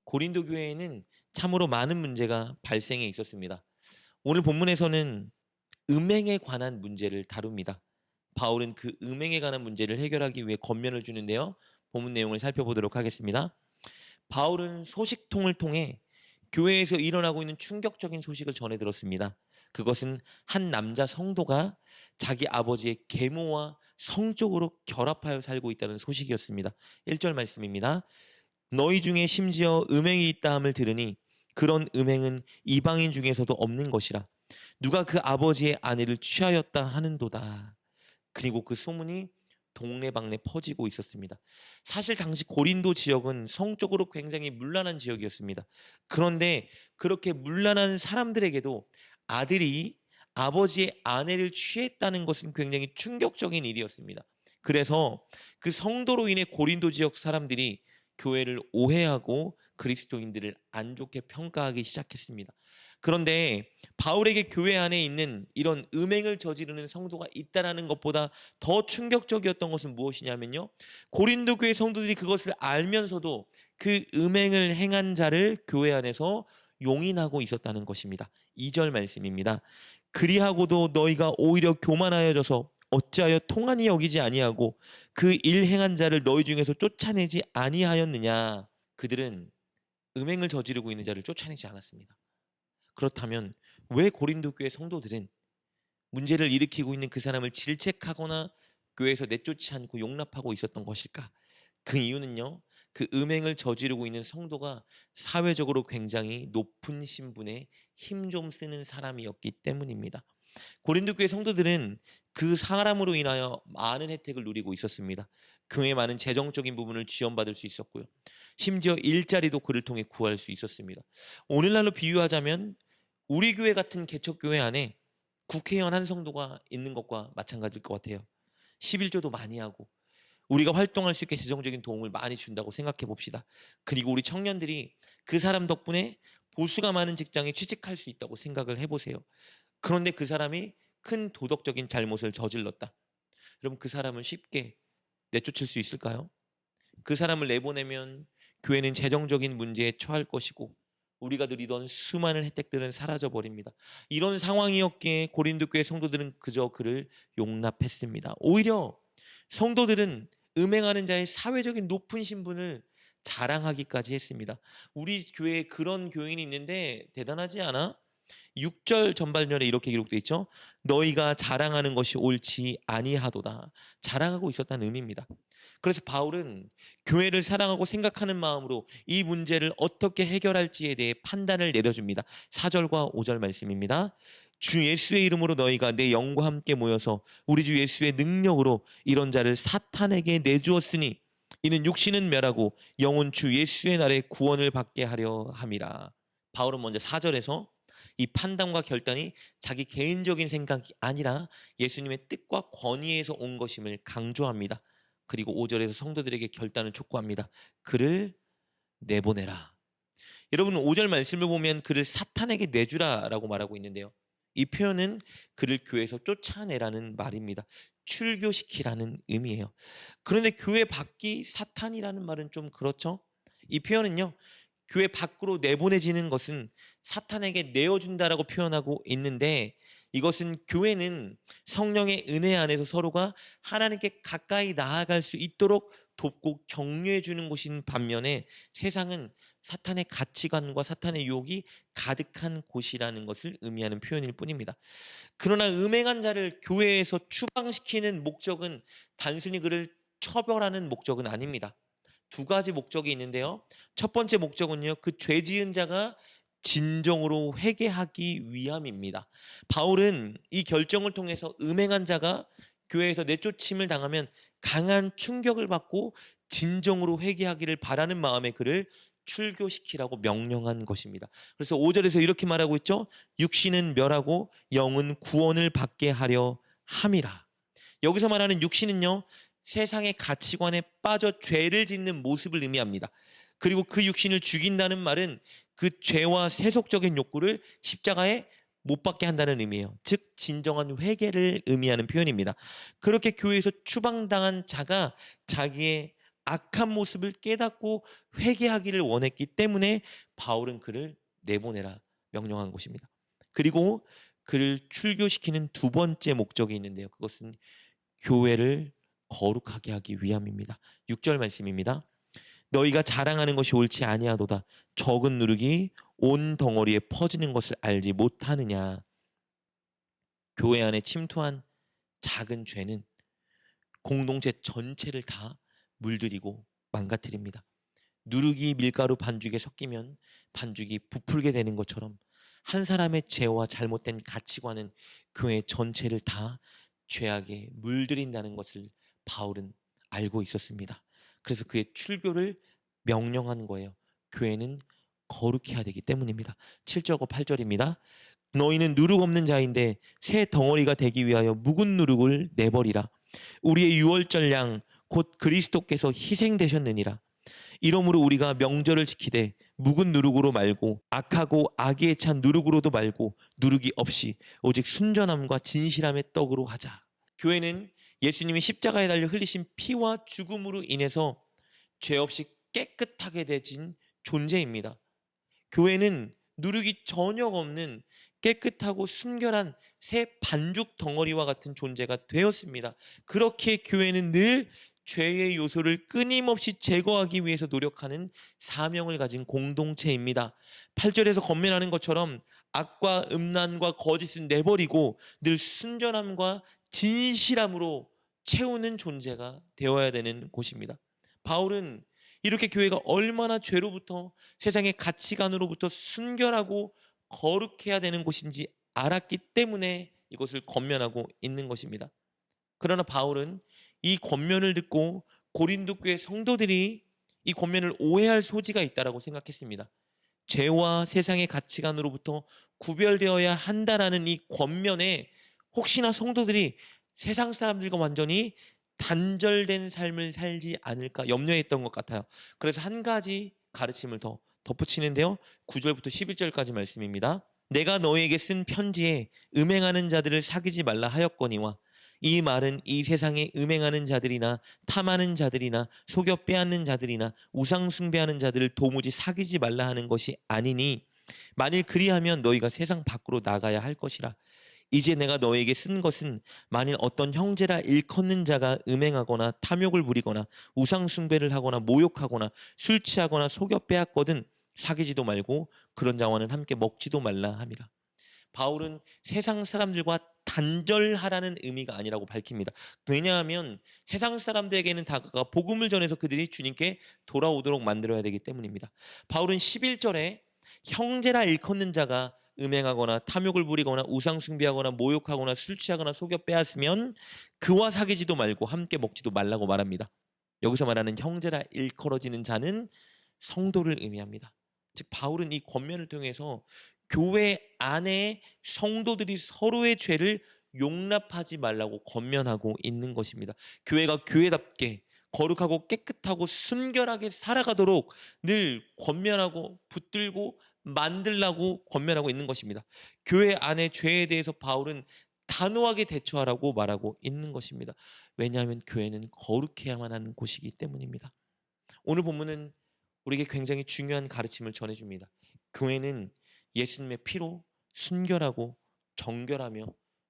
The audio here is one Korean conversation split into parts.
고린도 교회에는 참으로 많은 문제가 발생해 있었습니다. 오늘 본문에서는 음행에 관한 문제를 다룹니다. 바울은 그 음행에 관한 문제를 해결하기 위해 권면을 주는데요. 본문 내용을 살펴보도록 하겠습니다. 바울은 소식통을 통해 교회에서 일어나고 있는 충격적인 소식을 전해 들었습니다. 그것은 한 남자 성도가 자기 아버지의 계모와 성적으로 결합하여 살고 있다는 소식이었습니다. 1절 말씀입니다. 너희 중에 심지어 음행이 있다함을 들으니 그런 음행은 이방인 중에서도 없는 것이라. 누가 그 아버지의 아내를 취하였다 하는도다. 그리고 그 소문이 동네방네 퍼지고 있었습니다. 사실 당시 고린도 지역은 성적으로 굉장히 문란한 지역이었습니다. 그런데 그렇게 문란한 사람들에게도 아들이 아버지의 아내를 취했다는 것은 굉장히 충격적인 일이었습니다. 그래서 그 성도로 인해 고린도 지역 사람들이 교회를 오해하고 그리스도인들을 안 좋게 평가하기 시작했습니다. 그런데 바울에게 교회 안에 있는 이런 음행을 저지르는 성도가 있다라는 것보다 더 충격적이었던 것은 무엇이냐면요. 고린도 교회 성도들이 그것을 알면서도 그 음행을 행한 자를 교회 안에서 용인하고 있었다는 것입니다. 2절 말씀입니다. 그리하고도 너희가 오히려 교만하여져서 어찌하여 통한이 여기지 아니하고 그 일 행한 자를 너희 중에서 쫓아내지 아니하였느냐. 그들은 음행을 저지르고 있는 자를 쫓아내지 않았습니다. 그렇다면 왜 고린도 교회 성도들은 문제를 일으키고 있는 그 사람을 질책하거나 교회에서 내쫓지 않고 용납하고 있었던 것일까? 그 이유는요. 그 음행을 저지르고 있는 성도가 사회적으로 굉장히 높은 신분에 힘 좀 쓰는 사람이었기 때문입니다. 고린도 교회 성도들은 그 사람으로 인하여 많은 혜택을 누리고 있었습니다. 교회의 많은 재정적인 부분을 지원받을 수 있었고요. 심지어 일자리도 그를 통해 구할 수 있었습니다. 오늘날로 비유하자면 우리 교회 같은 개척교회 안에 국회의원 한 성도가 있는 것과 마찬가지일 것 같아요. 11조도 많이 하고 우리가 활동할 수 있게 재정적인 도움을 많이 준다고 생각해 봅시다. 그리고 우리 청년들이 그 사람 덕분에 보수가 많은 직장에 취직할 수 있다고 생각을 해보세요. 그런데 그 사람이 큰 도덕적인 잘못을 저질렀다. 그럼 그 사람은 쉽게 내쫓을 수 있을까요? 그 사람을 내보내면 교회는 재정적인 문제에 처할 것이고 우리가 누리던 수많은 혜택들은 사라져 버립니다. 이런 상황이었기에 고린도 교회 성도들은 그저 그를 용납했습니다. 오히려 성도들은 음행하는 자의 사회적인 높은 신분을 자랑하기까지 했습니다. 우리 교회에 그런 교인이 있는데 대단하지 않아? 6절 전반절에 이렇게 기록되어 있죠. 너희가 자랑하는 것이 옳지 아니하도다. 자랑하고 있었다는 의미입니다. 그래서 바울은 교회를 사랑하고 생각하는 마음으로 이 문제를 어떻게 해결할지에 대해 판단을 내려줍니다. 4절과 5절 말씀입니다. 주 예수의 이름으로 너희가 내 영과 함께 모여서 우리 주 예수의 능력으로 이런 자를 사탄에게 내주었으니 이는 육신은 멸하고 영은 주 예수의 날에 구원을 받게 하려 함이라. 바울은 먼저 4절에서 이 판단과 결단이 자기 개인적인 생각이 아니라 예수님의 뜻과 권위에서 온 것임을 강조합니다. 그리고 5절에서 성도들에게 결단을 촉구합니다. 그를 내보내라. 여러분 5절 말씀을 보면 그를 사탄에게 내주라라고 말하고 있는데요. 이 표현은 그를 교회에서 쫓아내라는 말입니다. 출교시키라는 의미예요. 그런데 교회 밖이 사탄이라는 말은 좀 그렇죠? 이 표현은요. 교회 밖으로 내보내지는 것은 사탄에게 내어준다라고 표현하고 있는데 이것은 교회는 성령의 은혜 안에서 서로가 하나님께 가까이 나아갈 수 있도록 돕고 격려해 주는 곳인 반면에 세상은 사탄의 가치관과 사탄의 유혹이 가득한 곳이라는 것을 의미하는 표현일 뿐입니다. 그러나 음행한 자를 교회에서 추방시키는 목적은 단순히 그를 처벌하는 목적은 아닙니다. 두 가지 목적이 있는데요. 첫 번째 목적은요. 그 죄 지은 자가 진정으로 회개하기 위함입니다. 바울은 이 결정을 통해서 음행한 자가 교회에서 내쫓임을 당하면 강한 충격을 받고 진정으로 회개하기를 바라는 마음에 그를 출교시키라고 명령한 것입니다. 그래서 5절에서 이렇게 말하고 있죠. 육신은 멸하고 영은 구원을 받게 하려 함이라. 여기서 말하는 육신은요. 세상의 가치관에 빠져 죄를 짓는 모습을 의미합니다. 그리고 그 육신을 죽인다는 말은 그 죄와 세속적인 욕구를 십자가에 못 받게 한다는 의미예요. 즉 진정한 회개를 의미하는 표현입니다. 그렇게 교회에서 추방당한 자가 자기의 악한 모습을 깨닫고 회개하기를 원했기 때문에 바울은 그를 내보내라 명령한 것입니다. 그리고 그를 출교시키는 두 번째 목적이 있는데요. 그것은 교회를 거룩하게 하기 위함입니다. 6절 말씀입니다. 너희가 자랑하는 것이 옳지 아니하도다. 적은 누룩이 온 덩어리에 퍼지는 것을 알지 못하느냐. 교회 안에 침투한 작은 죄는 공동체 전체를 다 물들이고 망가뜨립니다. 누룩이 밀가루 반죽에 섞이면 반죽이 부풀게 되는 것처럼 한 사람의 죄와 잘못된 가치관은 교회 전체를 다 죄악에 물들인다는 것을 바울은 알고 있었습니다. 그래서 그의 출교를 명령한 거예요. 교회는 거룩해야 되기 때문입니다. 7절과 8절입니다. 너희는 누룩 없는 자인데 새 덩어리가 되기 위하여 묵은 누룩을 내버리라. 우리의 유월절 양 곧 그리스도께서 희생되셨느니라. 이러므로 우리가 명절을 지키되 묵은 누룩으로 말고 악하고 악의에 찬 누룩으로도 말고 누룩이 없이 오직 순전함과 진실함의 떡으로 하자. 교회는 예수님이 십자가에 달려 흘리신 피와 죽음으로 인해서 죄 없이 깨끗하게 되진 존재입니다. 교회는 누룩이 전혀 없는 깨끗하고 순결한 새 반죽 덩어리와 같은 존재가 되었습니다. 그렇게 교회는 늘 죄의 요소를 끊임없이 제거하기 위해서 노력하는 사명을 가진 공동체입니다. 8절에서 권면하는 것처럼 악과 음란과 거짓은 내버리고 늘 순전함과 진실함으로 채우는 존재가 되어야 되는 곳입니다. 바울은 이렇게 교회가 얼마나 죄로부터 세상의 가치관으로부터 순결하고 거룩해야 되는 곳인지 알았기 때문에 이것을 권면하고 있는 것입니다. 그러나 바울은 이 권면을 듣고 고린도 교회 성도들이 이 권면을 오해할 소지가 있다라고 생각했습니다. 죄와 세상의 가치관으로부터 구별되어야 한다라는 이 권면에 혹시나 성도들이 세상 사람들과 완전히 단절된 삶을 살지 않을까 염려했던 것 같아요. 그래서 한 가지 가르침을 더 덧붙이는데요. 9절부터 11절까지 말씀입니다. 내가 너에게 쓴 편지에 음행하는 자들을 사귀지 말라 하였거니와 이 말은 이 세상에 음행하는 자들이나 탐하는 자들이나 속여 빼앗는 자들이나 우상 숭배하는 자들을 도무지 사귀지 말라 하는 것이 아니니 만일 그리하면 너희가 세상 밖으로 나가야 할 것이라. 이제 내가 너에게 쓴 것은 만일 어떤 형제라 일컫는 자가 음행하거나 탐욕을 부리거나 우상 숭배를 하거나 모욕하거나 술 취하거나 속여 빼앗거든 사귀지도 말고 그런 자와는 함께 먹지도 말라 함이라. 바울은 세상 사람들과 단절하라는 의미가 아니라고 밝힙니다. 왜냐하면 세상 사람들에게는 다가가 복음을 전해서 그들이 주님께 돌아오도록 만들어야 되기 때문입니다. 바울은 11절에 형제라 일컫는 자가 음행하거나 탐욕을 부리거나 우상 숭배하거나 모욕하거나 술 취하거나 속여 빼앗으면 그와 사귀지도 말고 함께 먹지도 말라고 말합니다. 여기서 말하는 형제라 일컬어지는 자는 성도를 의미합니다. 즉 바울은 이 권면을 통해서 교회 안에 성도들이 서로의 죄를 용납하지 말라고 권면하고 있는 것입니다. 교회가 교회답게 거룩하고 깨끗하고 순결하게 살아가도록 늘 권면하고 붙들고 만들라고 권면하고 있는 것입니다. 교회 안의 죄에 대해서 바울은 단호하게 대처하라고 말하고 있는 것입니다. 왜냐하면 교회는 거룩해야만 하는 곳이기 때문입니다. 오늘 본문은 우리에게 굉장히 중요한 가르침을 전해줍니다. 교회는 예수님의 피로 순결하고 정결하며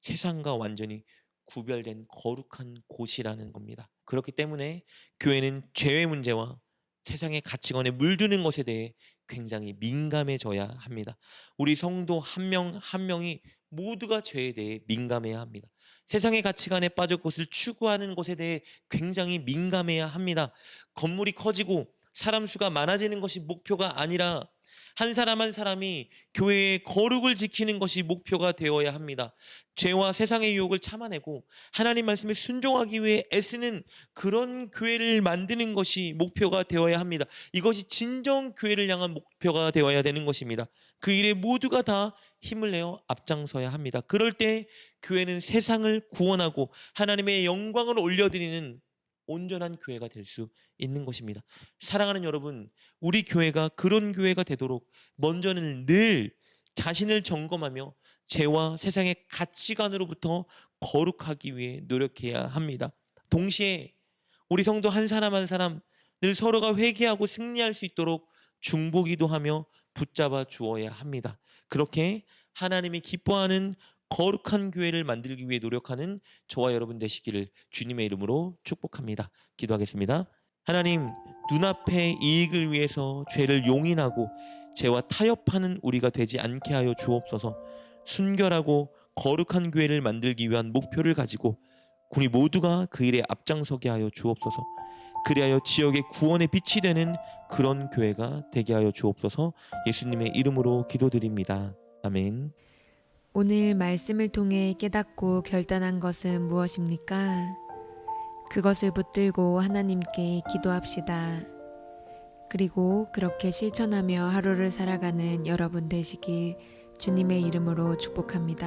세상과 완전히 구별된 거룩한 곳이라는 겁니다. 그렇기 때문에 교회는 죄의 문제와 세상의 가치관에 물드는 것에 대해 굉장히 민감해져야 합니다. 우리 성도 한 명 한 명이 모두가 죄에 대해 민감해야 합니다. 세상의 가치관에 빠져 그것을 추구하는 것에 대해 굉장히 민감해야 합니다. 건물이 커지고 사람 수가 많아지는 것이 목표가 아니라 한 사람 한 사람이 교회의 거룩을 지키는 것이 목표가 되어야 합니다. 죄와 세상의 유혹을 참아내고 하나님 말씀에 순종하기 위해 애쓰는 그런 교회를 만드는 것이 목표가 되어야 합니다. 이것이 진정 교회를 향한 목표가 되어야 되는 것입니다. 그 일에 모두가 다 힘을 내어 앞장서야 합니다. 그럴 때 교회는 세상을 구원하고 하나님의 영광을 올려드리는 온전한 교회가 될 수 있는 것입니다. 사랑하는 여러분, 우리 교회가 그런 교회가 되도록 먼저는 늘 자신을 점검하며 죄와 세상의 가치관으로부터 거룩하기 위해 노력해야 합니다. 동시에 우리 성도 한 사람 한 사람 늘 서로가 회개하고 승리할 수 있도록 중보기도 하며 붙잡아 주어야 합니다. 그렇게 하나님이 기뻐하는 거룩한 교회를 만들기 위해 노력하는 저와 여러분 되시기를 주님의 이름으로 축복합니다. 기도하겠습니다. 하나님, 눈앞의 이익을 위해서 죄를 용인하고 죄와 타협하는 우리가 되지 않게 하여 주옵소서. 순결하고 거룩한 교회를 만들기 위한 목표를 가지고 우리 모두가 그 일에 앞장서게 하여 주옵소서. 그리하여 지역의 구원의 빛이 되는 그런 교회가 되게 하여 주옵소서. 예수님의 이름으로 기도드립니다. 아멘. 오늘 말씀을 통해 깨닫고 결단한 것은 무엇입니까? 그것을 붙들고 하나님께 기도합시다. 그리고 그렇게 실천하며 하루를 살아가는 여러분 되시길 주님의 이름으로 축복합니다.